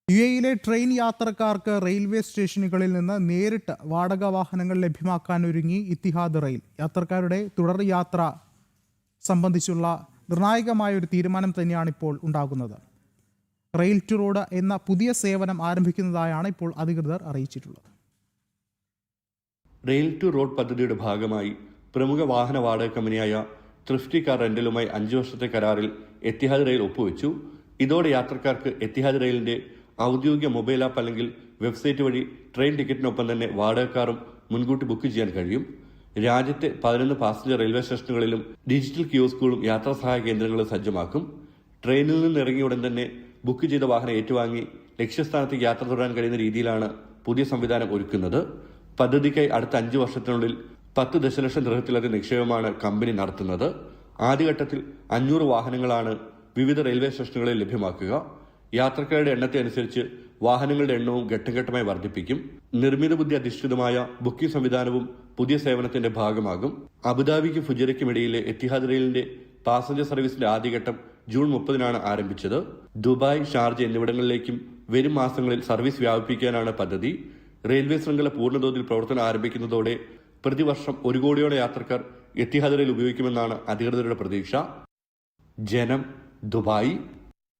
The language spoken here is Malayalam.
യുഎഇയിലെ ട്രെയിൻ യാത്രക്കാർക്ക് റെയിൽവേ സ്റ്റേഷനുകളിൽ നിന്ന് നേരിട്ട് വാടക വാഹനങ്ങൾ ലഭ്യമാക്കാനൊരുങ്ങി ഇത്തിഹാദ് റെയിൽ. യാത്രക്കാരുടെ തുടർ യാത്ര സംബന്ധിച്ചുള്ള നിർണായകമായ ഒരു തീരുമാനം തന്നെയാണ് ഇപ്പോൾ ഉണ്ടാകുന്നത്. റെയിൽ ടു റോഡ് എന്ന പുതിയ സേവനം ആരംഭിക്കുന്നതായാണ് ഇപ്പോൾ അധികൃതർ അറിയിച്ചിട്ടുള്ളത്. റെയിൽ ടു റോഡ് പദ്ധതിയുടെ ഭാഗമായി പ്രമുഖ വാഹന വാടക കമ്പനിയായ ത്രിഫ്റ്റി കാർ റെന്റലുമായി 5 വർഷത്തെ കരാറിൽ എത്തിഹാദ് റെയിൽ ഒപ്പുവെച്ചു. ഇതോടെ യാത്രക്കാർക്ക് എത്തിഹാദ് റെയിലിന്റെ ഔദ്യോഗിക മൊബൈൽ ആപ്പ് അല്ലെങ്കിൽ വെബ്സൈറ്റ് വഴി ട്രെയിൻ ടിക്കറ്റിനൊപ്പം തന്നെ വാടക കാറും മുൻകൂട്ടി ബുക്ക് ചെയ്യാൻ കഴിയും. രാജ്യത്തെ 11 പാസഞ്ചർ റെയിൽവേ സ്റ്റേഷനുകളിലും ഡിജിറ്റൽ കിയോസ്കുകളും യാത്രാ സഹായ കേന്ദ്രങ്ങളും സജ്ജമാക്കും. ട്രെയിനിൽ നിന്ന് ഇറങ്ങിയ ഉടൻ തന്നെ ബുക്ക് ചെയ്ത വാഹനം ഏറ്റുവാങ്ങി ലക്ഷ്യസ്ഥാനത്തേക്ക് യാത്ര തുടരാൻ കഴിയുന്ന രീതിയിലാണ് പുതിയ സംവിധാനം ഒരുക്കുന്നത്. പദ്ധതിക്കായി അടുത്ത 5 വർഷത്തിനുള്ളിൽ 10 ദശലക്ഷം ദിർഹത്തിലധികം നിക്ഷേപമാണ് കമ്പനി നടത്തുന്നത്. ആദ്യഘട്ടത്തിൽ 500 വാഹനങ്ങളാണ് വിവിധ റെയിൽവേ സ്റ്റേഷനുകളിൽ ലഭ്യമാക്കുക. യാത്രക്കാരുടെ എണ്ണത്തെ അനുസരിച്ച് വാഹനങ്ങളുടെ എണ്ണവും ഘട്ടംഘട്ടമായി വർദ്ധിപ്പിക്കും. നിർമ്മിത ബുദ്ധി അധിഷ്ഠിതമായ ബുക്കിംഗ് സംവിധാനവും പുതിയ സേവനത്തിന്റെ ഭാഗമാകും. അബുദാബിക്കും ഫുജൈറയ്ക്കും ഇടയിലെ എത്തിഹാദ് റെയിലിന്റെ പാസഞ്ചർ സർവീസിന്റെ ആദ്യഘട്ടം ജൂൺ 30-നാണ് ആരംഭിച്ചത്. ദുബായ്, ഷാർജ എന്നിവിടങ്ങളിലേക്കും വരും മാസങ്ങളിൽ സർവീസ് വ്യാപിപ്പിക്കാനാണ് പദ്ധതി. റെയിൽവേ ശൃംഖല പൂർണ്ണതോതിൽ പ്രവർത്തനം ആരംഭിക്കുന്നതോടെ പ്രതിവർഷം 1 കോടിയോടെ യാത്രക്കാർ എത്തിഹാദ് റെയിൽ ഉപയോഗിക്കുമെന്നാണ് അധികൃതരുടെ പ്രതീക്ഷ. ജനം, ദുബായ്.